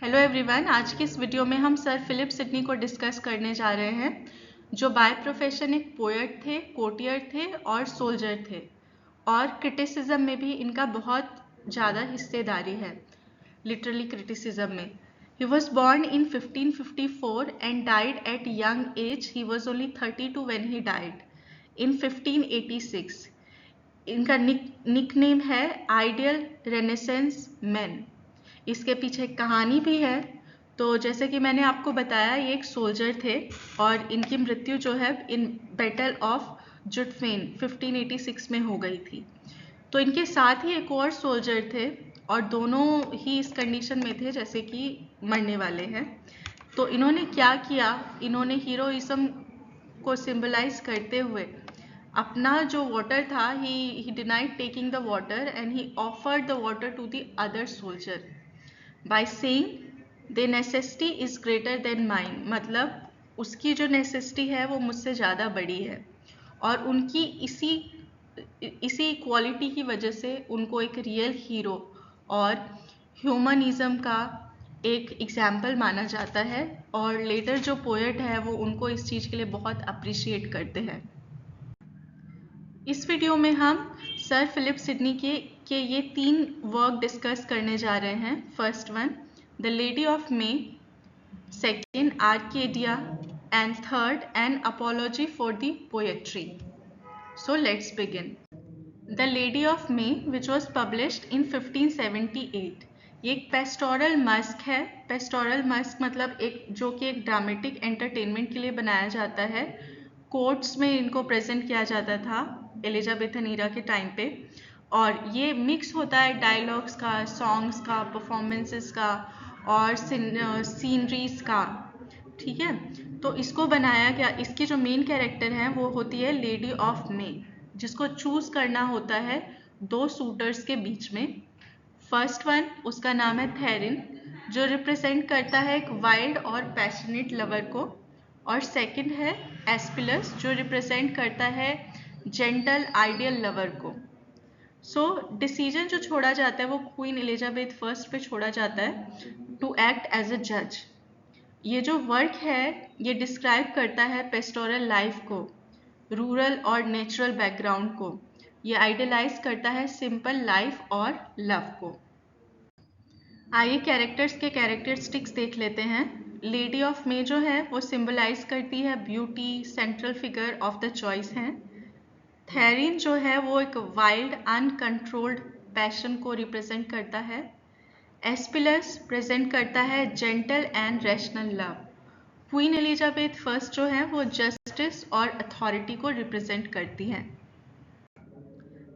Hello everyone, आज की इस वीडियो में हम सर फिलिप सिडनी को डिस्कस करने जा रहे हैं, जो बाय प्रोफेशन एक पोएट थे, कोर्टियर थे और सोल्जर थे, और क्रिटिसिज्म में भी इनका बहुत ज़्यादा हिस्सेदारी है, लिटरली क्रिटिसिज्म में। He was born in 1554 and died at young age. He was only 32 when he died in 1586. इनका निकनेम है आइडियल रेनेसेंस मैन। इसके पीछे एक कहानी भी है। तो जैसे कि मैंने आपको बताया, ये एक सोल्जर थे और इनकी मृत्यु जो है इन बैटल ऑफ जुटफेन 1586 में हो गई थी। तो इनके साथ ही एक और सोल्जर थे और दोनों ही इस कंडीशन में थे जैसे कि मरने वाले हैं। तो इन्होंने क्या किया, इन्होंने हीरोइज्म को सिंबलाइज करते हुए अपना जो वाटर था, he denied taking the water and he offered the water to the other soldier by saying the necessity is greater than mine. मतलब उसकी जो नेसेसिटी है वो मुझसे ज़्यादा बड़ी है, और उनकी इसी क्वालिटी की वजह से उनको एक रियल हीरो और ह्यूमनिज्म का एक एग्जाम्पल माना जाता है, और लेटर जो पोएट है वो उनको इस चीज़ के लिए बहुत अप्रिशिएट करते हैं। इस वीडियो में हम सर फिलिप सिडनी के ये 3 वर्क डिस्कस करने जा रहे हैं। First one, the lady of May, second, Arcadia, and third, N apology for the poetry. So let's begin. The Lady of May, which was published in 1578. ये एक pastoral Musk है। Pastoral Musk मतलब एक जो कि एक ड्रामेटिक एंटरटेनमेंट के लिए बनाया जाता है। कोर्ट्स में इनको प्रेजेंट किया जाता था एलिजाबेथन ईरा के टाइम पे, और ये मिक्स होता है डायलॉग्स का, सॉन्ग्स का, परफॉर्मेंसेस का और सीनरीज का। ठीक है, तो इसको बनाया गया। इसकी जो मेन कैरेक्टर है वो होती है लेडी ऑफ मे, जिसको चूज करना होता है 2 सूटर्स के बीच में। फर्स्ट वन, उसका नाम है थेरिन, जो रिप्रेजेंट करता है एक वाइल्ड और पैशनेट लवर को, और सेकंड है एस्पिलस, जो रिप्रेजेंट करता है जेंटल आइडियल लवर को। सो डिसीजन जो छोड़ा जाता है वो क्वीन एलिजाबेथ फर्स्ट पे छोड़ा जाता है टू एक्ट एज अ जज। ये जो वर्क है ये डिस्क्राइब करता है पेस्टोरल लाइफ को, रूरल और नेचुरल बैकग्राउंड को। ये आइडियलाइज करता है सिंपल लाइफ और लव को। आइए कैरेक्टर्स के कैरेक्टरिस्टिक्स देख लेते हैं। लेडी ऑफ मे जो है वो सिंबलाइज करती है beauty, central figure of the choice है। थेरिन जो है वो एक वाइल्ड अनकंट्रोल्ड पैशन को रिप्रेजेंट करता है। एस्पिलस प्रेजेंट करता है gentle and rational love. Queen Elizabeth first जो है वो जस्टिस और अथॉरिटी को रिप्रेजेंट करती हैं।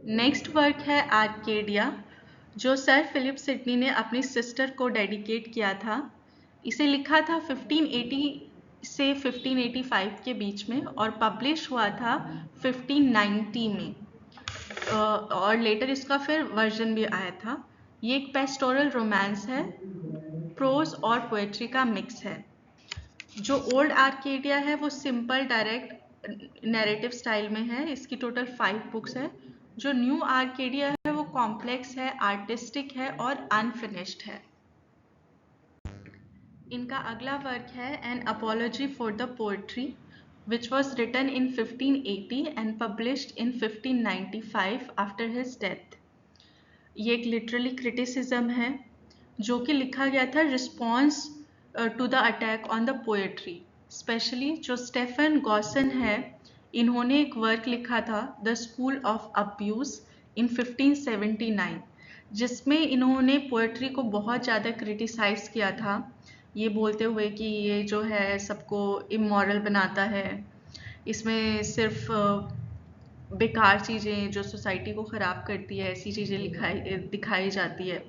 नेक्स्ट वर्क है आर्केडिया, जो सर फिलिप सिडनी ने अपनी सिस्टर को डेडिकेट किया था। इसे लिखा था 1580 से 1585 के बीच में और पब्लिश हुआ था 1590 में, और लेटर इसका फिर वर्जन भी आया था। ये एक पेस्टोरल रोमांस है, प्रोज और पोएट्री का मिक्स है। जो ओल्ड आर्केडिया है वो सिंपल डायरेक्ट नैरेटिव स्टाइल में है। इसकी टोटल 5 बुक्स है। जो न्यू आर्केडिया है वो कॉम्प्लेक्स है, आर्टिस्टिक है और अनफिनिश्ड है। इनका अगला वर्क है N apology for the poetry, which was written in 1580 and published in 1595 after his death. ये एक लिटरली क्रिटिसिज्म है जो कि लिखा गया था response to the attack on the poetry. Specially जो स्टेफन गॉसन है, इन्होंने एक वर्क लिखा था the school of abuse in 1579, जिसमें इन्होंने पोएट्री को बहुत ज़्यादा क्रिटिसाइज किया था, ये बोलते हुए कि ये जो है सबको इमोरल बनाता है, इसमें सिर्फ बेकार चीज़ें जो सोसाइटी को ख़राब करती है ऐसी चीज़ें दिखाई जाती है।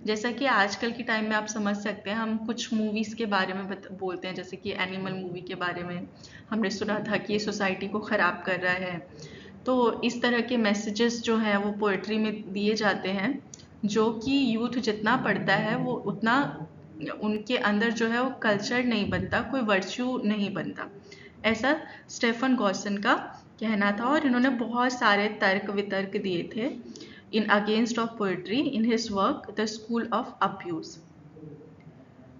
जैसा कि आजकल के टाइम में आप समझ सकते हैं, हम कुछ मूवीज़ के बारे में बोलते हैं, जैसे कि एनिमल मूवी के बारे में हमने सुना था कि ये सोसाइटी को ख़राब कर रहा है। तो इस तरह के मैसेजेस जो हैं वो पोएट्री में दिए जाते हैं, जो कि यूथ जितना पढ़ता है वो उतना उनके अंदर जो है वो कल्चर नहीं बनता, कोई वर्च्यू नहीं बनता, ऐसा स्टेफन गॉसन का कहना था। और इन्होंने बहुत सारे तर्क वितर्क दिए थे in against of poetry in his work the school of abuse.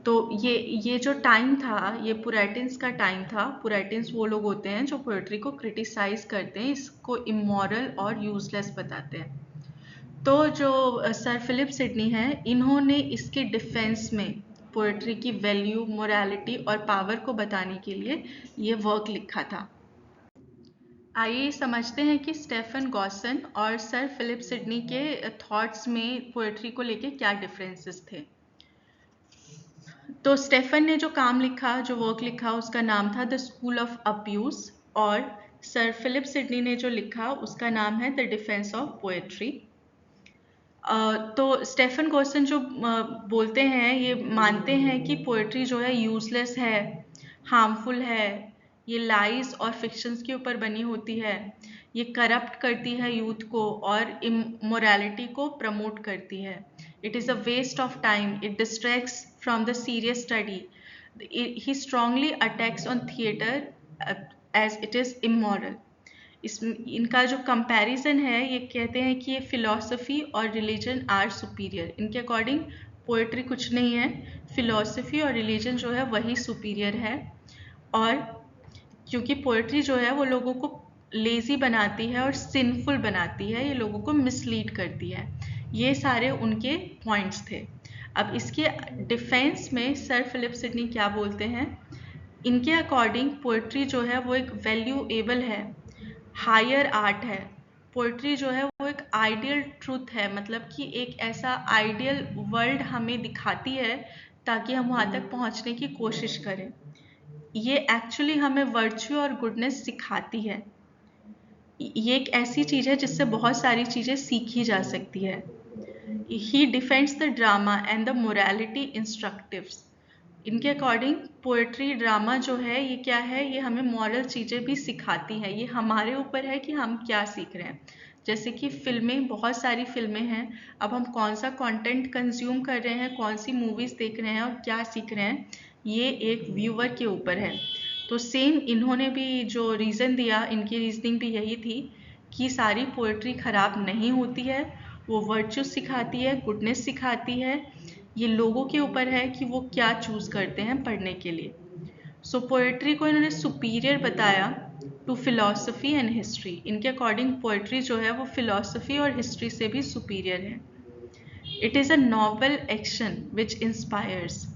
तो ये जो टाइम था, ये पुरैटिन्स का टाइम था। पुरैटिन्स वो लोग होते हैं जो पोएट्री को क्रिटिसाइज करते हैं, इसको इमोरल और यूजलेस बताते हैं। तो जो सर फिलिप सिडनी है, इन्होंने इसके डिफेंस में पोएट्री की वैल्यू, मोरालिटी और पावर को बताने के लिए ये वर्क लिखा था। आइए समझते हैं कि स्टेफन गॉसन और सर फिलिप सिडनी के थॉट्स में पोएट्री को लेके क्या डिफरेंसेस थे। तो स्टेफन ने जो काम लिखा, जो वर्क लिखा, उसका नाम था द स्कूल ऑफ अब्यूज, और सर फिलिप सिडनी ने जो लिखा उसका नाम है द डिफेंस ऑफ पोएट्री। तो स्टेफन गॉसन जो बोलते हैं, ये मानते हैं कि पोएट्री जो है यूजलेस है, हार्मफुल है, ये लाइज और फिक्शंस के ऊपर बनी होती है, ये करप्ट करती है यूथ को और इमोरलिटी को प्रमोट करती है। It is a waste of time, it distracts from the serious study. He strongly attacks on theatre as it is immoral. इनका जो कंपैरिजन है, ये कहते हैं कि ये फिलॉसफी और रिलीजन आर सुपीरियर। इनके अकॉर्डिंग पोएट्री कुछ नहीं है, फिलॉसफी और रिलीजन जो है वही सुपीरियर है। और क्योंकि पोएट्री जो है वो लोगों को लेजी बनाती है और सिंफुल बनाती है, ये लोगों को मिसलीड करती है। ये सारे उनके पॉइंट्स थे। अब इसके डिफेंस में सर फिलिप सिडनी क्या बोलते हैं, इनके अकॉर्डिंग पोएट्री जो है वो एक वैल्यूएबल है, हायर आर्ट है। पोएट्री जो है वो एक आइडियल ट्रूथ है, मतलब कि एक ऐसा आइडियल वर्ल्ड हमें दिखाती है ताकि हम वहाँ तक पहुँचने की कोशिश करें। ये एक्चुअली हमें वर्च्यू और गुडनेस सिखाती है। ये एक ऐसी चीज़ है जिससे बहुत सारी चीज़ें सीखी जा सकती है। He defends the drama and the morality instructives. इनके अकॉर्डिंग पोएट्री, ड्रामा जो है ये क्या है, ये हमें मॉरल चीज़ें भी सिखाती है। ये हमारे ऊपर है कि हम क्या सीख रहे हैं। जैसे कि फिल्में, बहुत सारी फिल्में हैं, अब हम कौन सा कंटेंट कंज्यूम कर रहे हैं, कौन सी मूवीज़ देख रहे हैं और क्या सीख रहे हैं, ये एक व्यूअर के ऊपर है। तो सेम इन्होंने भी जो रीज़न दिया, इनकी रीजनिंग भी यही थी कि सारी पोएट्री ख़राब नहीं होती है, वो वर्च्यू सिखाती है, गुडनेस सिखाती है। ये लोगों के ऊपर है कि वो क्या चूज़ करते हैं पढ़ने के लिए। सो पोएट्री को इन्होंने सुपीरियर बताया टू फिलॉसफी एंड हिस्ट्री। इनके अकॉर्डिंग पोएट्री जो है वो फिलॉसफी और हिस्ट्री से भी सुपीरियर है। It is a novel action which inspires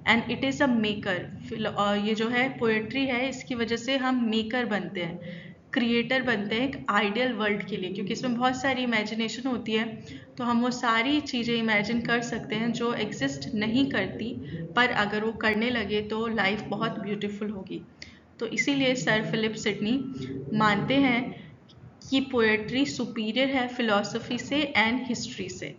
and it is a maker. ये जो है पोएट्री है, इसकी वजह से हम मेकर बनते हैं, क्रिएटर बनते हैं एक आइडियल वर्ल्ड के लिए, क्योंकि इसमें बहुत सारी इमेजिनेशन होती है। तो हम वो सारी चीज़ें इमेजिन कर सकते हैं जो एग्जिस्ट नहीं करती, पर अगर वो करने लगे तो लाइफ बहुत ब्यूटीफुल होगी। तो इसीलिए सर फिलिप सिडनी मानते हैं कि पोएट्री सुपीरियर है फिलॉसफी से एंड हिस्ट्री से।